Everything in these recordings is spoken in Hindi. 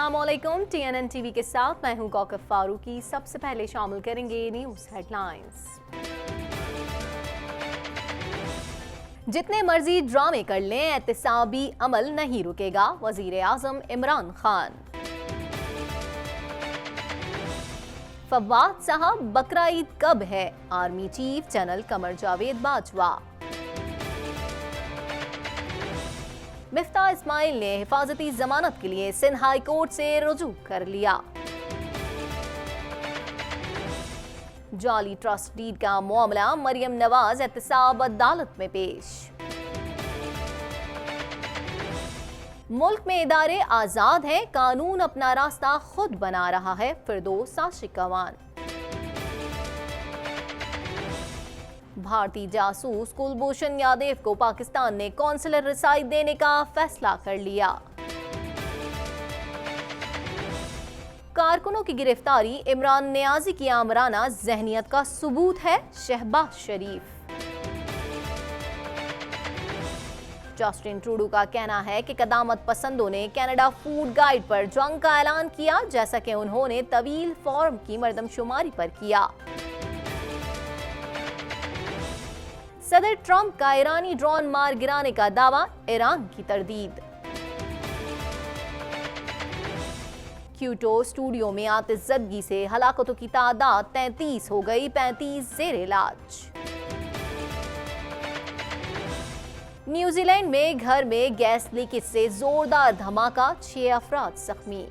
अस्सलामुअलैकुम। TNN टीवी के साथ मैं हूं कौकब फारूकी। सबसे पहले शामिल करेंगे न्यूज हेडलाइंस। जितने मर्जी ड्रामे कर लें, एहतसाबी अमल नहीं रुकेगा, वजीर आजम इमरान खान। फवाद साहब, बकरा ईद कब है? Army chief general Qamar Javed Bajwa. Miftah Ismail ने हिफाजती जमानत के लिए सिंध हाई कोर्ट से रुजू कर लिया। जाली ट्रस्ट डीड का मामला, मरियम नवाज एहतसाब अदालत में पेश। मुल्क में इदारे आजाद हैं, कानून अपना रास्ता खुद बना रहा है, फिरदौस आशिकवान। भारतीय जासूस कुलभूषण यादव को पाकिस्तान ने कौंसलर रसाई देने का फैसला कर लिया। कारकुनों की गिरफ्तारी इमरान नियाजी की आमराना जहनियत का सबूत है, शहबाज शरीफ। जस्टिन ट्रूडो का कहना है कि कदामत पसंदों ने कनाडा फूड गाइड पर जंग का ऐलान किया, जैसा कि उन्होंने तवील फॉर्म की मर्दमशुमारी पर किया। सदर ट्रंप का ईरानी ड्रोन मार गिराने का दावा, ईरान की तरदीद। क्यूटो स्टूडियो में आतिशज़दगी से हलाकतों की तादाद 33 हो गई, 35 जेर इलाज। न्यूजीलैंड में घर में गैस लीकेज से जोरदार धमाका, 6 अफराद जख्मी।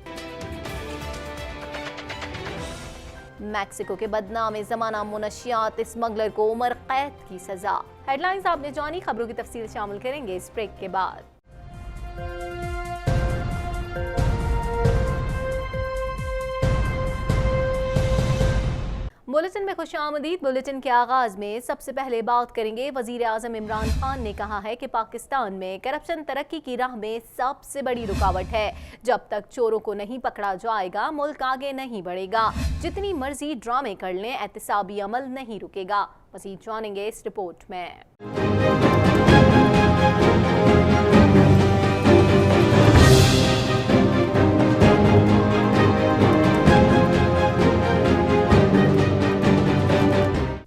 मैक्सिको के बदनाम जमाना मुनशियात स्मगलर को उम्र कैद की सजा। हेडलाइंस आपने जानी, खबरों की तफसील शामिल करेंगे इस ब्रेक के बाद। बुलेटिन में खुशामदीद। बुलेटिन के आगाज में सबसे पहले बात करेंगे, वजीर आजम इमरान खान ने कहा है कि पाकिस्तान में करप्शन तरक्की की राह में सबसे बड़ी रुकावट है। जब तक चोरों को नहीं पकड़ा जाएगा, मुल्क आगे नहीं बढ़ेगा। जितनी मर्जी ड्रामे कर लें, एहतसाबी अमल नहीं रुकेगा। मज़ीद जानेंगे इस रिपोर्ट में।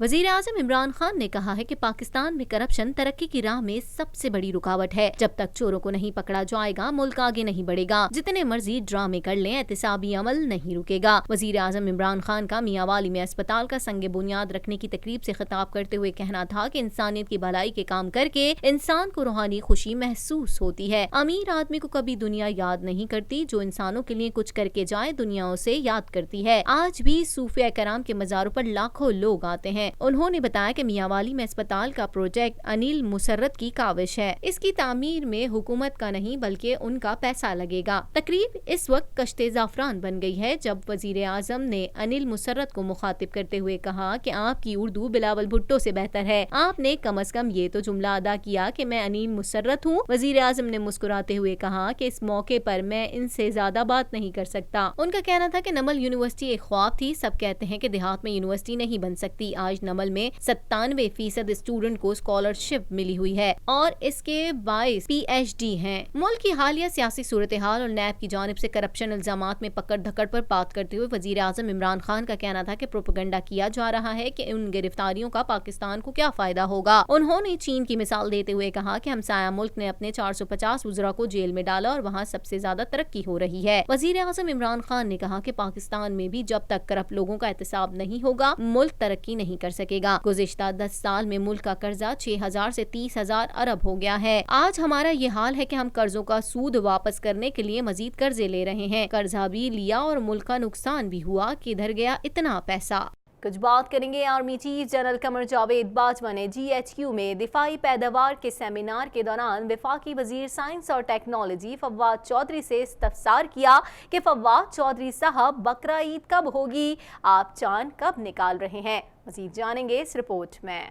वजीर आजम इमरान खान ने कहा है कि पाकिस्तान में करप्शन तरक्की की राह में सबसे बड़ी रुकावट है। जब तक चोरों को नहीं पकड़ा जाएगा, मुल्क आगे नहीं बढ़ेगा। जितने मर्जी ड्रामे कर लें, एहतसाबी अमल नहीं रुकेगा। वजीर आजम इमरान खान का मियांवाली में अस्पताल का संग बुनियाद रखने की तकरीब से खिताब करते हुए कहना था कि इंसानियत की भलाई के काम करके इंसान को रूहानी खुशी महसूस होती है। अमीर आदमी को कभी दुनिया याद नहीं करती, जो इंसानों के लिए कुछ करके जाए दुनिया उसे याद करती है। आज भी सूफिया कराम के मज़ारों पर लाखों लोग आते हैं। उन्होंने बताया कि मियांवाली में अस्पताल का प्रोजेक्ट अनिल मुसर्रत की काविश है। इसकी तामीर में हुकूमत का नहीं बल्कि उनका पैसा लगेगा। तकरीब इस वक्त कश्ते ज़ाफ़रान बन गई है, जब वजीर आजम ने अनिल मुसर्रत को मुखातिब करते हुए कहा कि आपकी उर्दू बिलावल भुट्टो से बेहतर है। आपने कम अज कम ये तो जुमला अदा किया कि मैं अनिल मुसर्रत हूँ। वजीर आजम ने मुस्कुराते हुए कहा कि इस मौके पर मैं इनसे ज्यादा बात नहीं कर सकता। उनका कहना था कि नमल यूनिवर्सिटी एक ख्वाब थी। सब कहते हैं कि देहात में यूनिवर्सिटी नहीं बन सकती। आज नमल में 97% स्टूडेंट को स्कॉलरशिप मिली हुई है और इसके 22 PhD हैं। मुल्क की हालिया सियासी सूरत हाल और नैब की जानिब से करप्शन इल्जामात में पकड़ धकड़ पर बात करते हुए वजीर आजम इमरान खान का कहना था कि प्रोपेगेंडा किया जा रहा है कि उन गिरफ्तारियों का पाकिस्तान को क्या फायदा होगा। उन्होंने चीन की मिसाल देते हुए कहा कि हमसाया मुल्क ने अपने 450 वज़रा को जेल में डाला और वहाँ सबसे ज्यादा तरक्की हो रही है। वजीर आजम इमरान खान ने कहा कि पाकिस्तान में भी जब तक करप्ट लोगों का एहतसाब नहीं होगा, मुल्क तरक्की नहीं कर सकेगा। गुज़िश्ता 10 साल में मुल्क का कर्जा 6000 से 30,000 अरब हो गया है। आज हमारा ये हाल है कि हम कर्जों का सूद वापस करने के लिए मजीद कर्जे ले रहे हैं। कर्जा भी लिया और मुल्क का नुकसान भी हुआ। किधर गया इतना पैसा? कुछ बात करेंगे army chief general Qamar Javed Bajwa ने GHQ में दिफाई पैदावार के सेमिनार के दौरान वफाकी वजीर साइंस और टेक्नोलॉजी फवाद चौधरी से इस्तफसार किया कि फवाद चौधरी साहब, बकरा ईद कब होगी? आप चांद कब निकाल रहे हैं? मज़ीद जानेंगे इस रिपोर्ट में।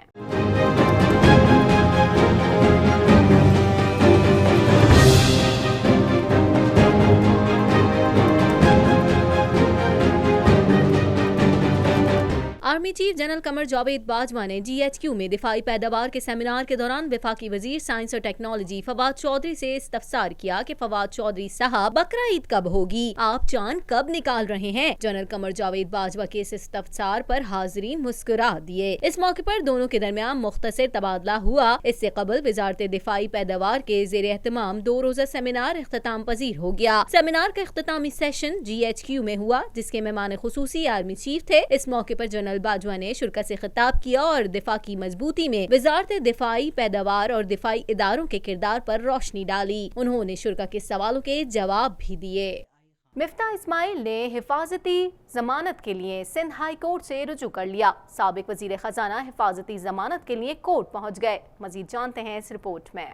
Army chief general Qamar Javed Bajwa ने GHQ में दिफाई पैदावार के सेमिनार के दौरान वफाकी वजीर साइंस और टेक्नोलॉजी फवाद चौधरी से इस्तफसार किया कि फवाद चौधरी साहब बकरा ईद कब होगी, आप चांद कब निकाल रहे हैं। जनरल कमर जावेद बाजवा के इस इस्तफसार पर हाजिरीन मुस्कुरा दिए। इस मौके पर दोनों के दरमियान मुख्तसर तबादला हुआ। इससे कबल वजारत दिफाई पैदावार के ज़ेर एहतमाम 2 रोज़ा सेमिनार इख्तिताम पजीर हो गया। सेमिनार का इख्तितामी सेशन GHQ में हुआ, जिसके मेहमान खुसूसी आर्मी चीफ थे। इस मौके पर जनरल बाजवा ने शुरका से खिताब किया और दिफा की मजबूती में वजारत दिफाई पैदावार और दिफाई इदारों के किरदार पर रोशनी डाली। उन्होंने शुरका के सवालों के जवाब भी दिए। मिफ्ता इस्माइल ने हिफाजती जमानत के लिए सिंध हाई कोर्ट से रुजू कर लिया। साबिक वजीर खजाना हिफाजती जमानत के लिए कोर्ट पहुंच गए। मजीद जानते हैं इस रिपोर्ट में।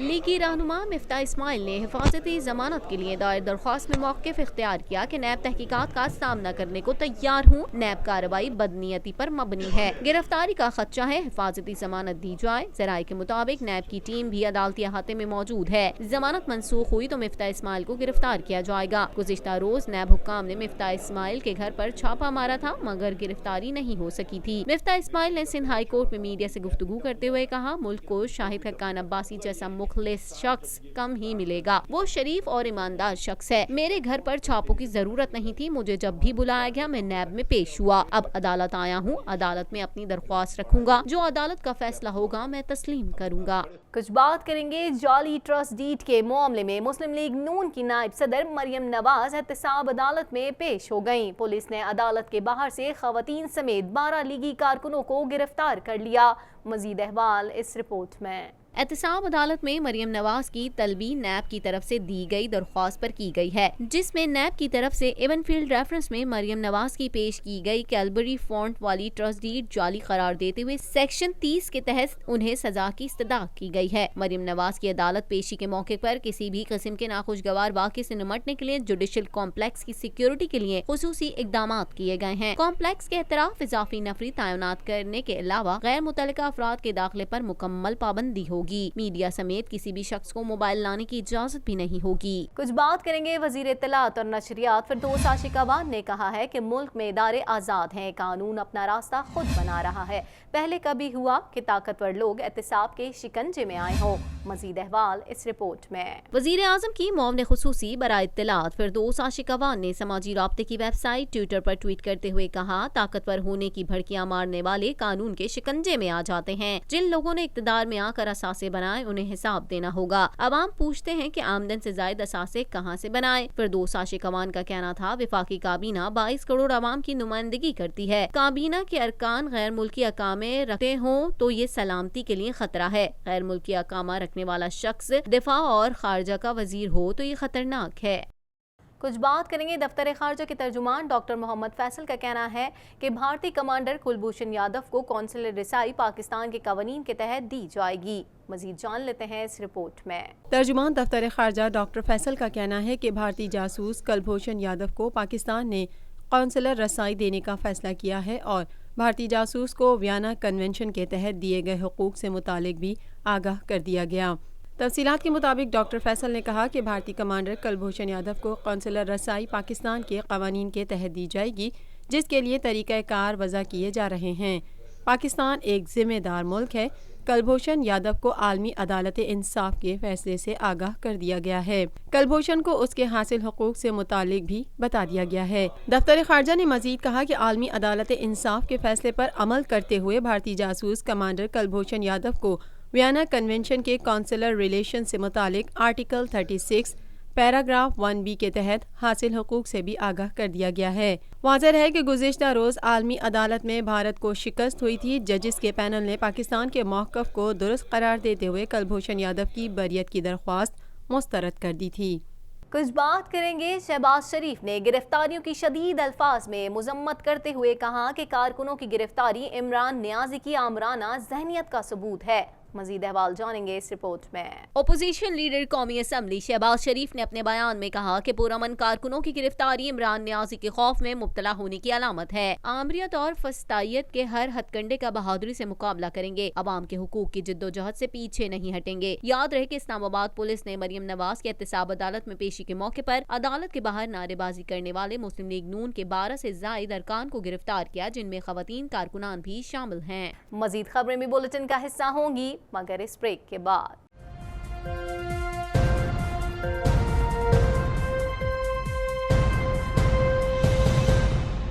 लीगी रहनुमा मिफ्ता इस्माइल ने हिफाजती जमानत के लिए दायर दरख्वास्त में मौक़िफ इख्तियार किया कि नैब तहकीकात का सामना करने को तैयार हूँ। नैब कार्रवाई बदनीयती पर मबनी है। गिरफ्तारी का खदशा है, हिफाजती जमानत दी जाए। जराये के मुताबिक नैब की टीम भी अदालती अहाते में मौजूद है। जमानत मनसूख हुई तो मिफ्ता इस्माइल को गिरफ्तार किया जाएगा। गुज़िश्ता रोज नैब हुक्काम ने मिफ्ता इस्माइल के घर पर छापा मारा था, मगर गिरफ्तारी नहीं हो सकी थी। मिफ्ता इस्माइल ने सिंध हाई कोर्ट में मीडिया से गुफ्तगू करते हुए कहा, मुल्क को शाहिद हक्कान अब्बासी जैसा मुखलिस शख्स कम ही मिलेगा। वो शरीफ और ईमानदार शख्स है। मेरे घर पर छापों की जरूरत नहीं थी। मुझे जब भी बुलाया गया मैं नैब में पेश हुआ। अब अदालत आया हूँ, अदालत में अपनी दरख्वास्त रखूंगा। जो अदालत का फैसला होगा मैं तस्लीम करूंगा। कुछ बात करेंगे जाली ट्रस्ट डीड के मामले में। मुस्लिम लीग नून की नायब सदर मरियम नवाज एहतसाब अदालत में पेश हो गयी। पुलिस ने अदालत के बाहर से खवातीन समेत 12 लीगी कारकुनों को गिरफ्तार कर लिया। मजीद अहवाल इस रिपोर्ट में। एहतसाब अदालत में मरियम नवाज की तलबी नैब की तरफ से दी गई दरख्वास्त पर की गई है, जिसमें नैब की तरफ से एवनफील्ड रेफरेंस में मरियम नवाज की पेश की गई कैलबरी फॉन्ट वाली ट्रस्ट डीड जाली करार देते हुए सेक्शन 30 के तहत उन्हें सजा की इस्तदा की गई है। मरियम नवाज की अदालत पेशी के मौके पर किसी भी किस्म के नाखुशगवार वाक़े से निमटने के लिए जुडिशल कॉम्प्लेक्स की सिक्योरिटी के लिए खुसूसी इकदाम किए गए हैं। कॉम्प्लेक्स के अतराफ इजाफी नफरी तैनात करने के अलावा गैर मुतल्लिका अफराद के दाखिले पर मुकम्मल पाबंदी होगी। मीडिया समेत किसी भी शख्स को मोबाइल लाने की इजाजत भी नहीं होगी। कुछ बात करेंगे वजीर इत्तलात और नशरियात फिरदौस आशिकाबाद ने कहा है कि मुल्क में इदारे आजाद हैं, कानून अपना रास्ता खुद बना रहा है। पहले कभी हुआ कि ताकतवर लोग एहतसाब के शिकंजे में आए हों। मजीद अहवाल इस रिपोर्ट में। वजीर आजम की मुआविन खुसूसी बराए इत्तलात फिरदौस आशिकाबाद ने समाजी राब्ते की वेबसाइट ट्विटर पर ट्वीट करते हुए कहा, ताकतवर होने की भड़कियां मारने वाले कानून के शिकंजे में आ जाते हैं। जिन लोगों ने इक्तदार में आकर असासे बनाए उन्हें हिसाब देना होगा। अवाम पूछते हैं कि आमदन से जायद असासे कहां से बनाए। फिरदौस आशिकाबाद का कहना था, विफाकी काबीना 22 करोड़ अवाम की नुमाइंदगी करती है। काबीना के अरकान गैर मुल्की अकामे रखते हों तो ये सलामती के लिए खतरा है। गैर मुल्की अकामा रखने वाला शख्स दिफा और खारजा का वजीर हो तो ये खतरनाक है। कुछ बात करेंगे दफ्तर खारजा के तर्जुमान डॉक्टर मोहम्मद फैसल का कहना है कि भारतीय कमांडर कुलभूषण यादव को कौंसलर रिसाई पाकिस्तान के कवानीन के तहत दी जाएगी। मजीद जान लेते हैं इस रिपोर्ट में। तर्जुमान दफ्तर खारजा डॉक्टर फैसल का कहना है कि भारतीय जासूस कुलभूषण यादव को पाकिस्तान ने कौंसलर रसाई देने का फैसला किया है और भारतीय जासूस को वियना कन्वेंशन के तहत दिए गए हुकूक से मुतालिक भी आगाह कर दिया गया। तफसीलात के मुताबिक डॉक्टर फैसल ने कहा कि भारतीय कमांडर कुलभूषण यादव को कौंसलर रसाई पाकिस्तान के कवानीन के तहत दी जाएगी, जिसके लिए तरीक़ाकार वज़ा किए जा रहे हैं। पाकिस्तान एक जिम्मेदार मुल्क है। कुलभूषण यादव को आलमी अदालत इंसाफ के फैसले से आगाह कर दिया गया है। कुलभूषण को उसके हासिल हुकूक से मुतालिक भी बता दिया गया है। दफ्तर खारजा ने मजीद कहा कि आलमी अदालत इंसाफ के फैसले पर अमल करते हुए भारतीय जासूस कमांडर कुलभूषण यादव को वियना कन्वेंशन के कौंसलर रिलेशन से मुतालिक आर्टिकल 36 पैराग्राफ 1B के तहत हासिल हुकूक से भी आगाह कर दिया गया है। वाज़ेह है कि गुज़िश्ता रोज़ आलमी अदालत में भारत को शिकस्त हुई थी। जजिस के पैनल ने पाकिस्तान के मौक़िफ़ को दुरुस्त करार देते हुए कुलभूषण यादव की बरियत की दरख्वास्त मुस्तरद कर दी थी। कुछ बात करेंगे शहबाज शरीफ ने गिरफ्तारियों की शदीद अल्फाज में मुजम्मत करते हुए कहा कि कारकुनों की गिरफ्तारी इमरान नियाजी की आमराना जहनियत का सबूत है। मजीद अहवाल जानेंगे इस रिपोर्ट में। ओपोजिशन लीडर कौमी असम्बली शहबाज शरीफ ने अपने बयान में कहा कि पुरअमन कारकुनों की गिरफ्तारी इमरान न्याजी के खौफ में मुब्तला होने की अलामत है। आमरीत और फस्तायत के हर हथकंडे का बहादुरी से मुकाबला करेंगे। अवाम के हुकूक की जिद्दोजहद से पीछे नहीं हटेंगे। याद रहे कि इस्लामाबाद पुलिस ने मरियम नवाज की एहतसाब अदालत में पेशी के मौके पर अदालत के बाहर नारेबाजी करने वाले मुस्लिम लीग नून के 12 से जायद अरकान को गिरफ्तार किया, जिनमें खवातीन कारकुनान भी शामिल हैं। मजीद खबरें भी बुलेटिन का हिस्सा होंगी, मगर इस ब्रेक के बाद।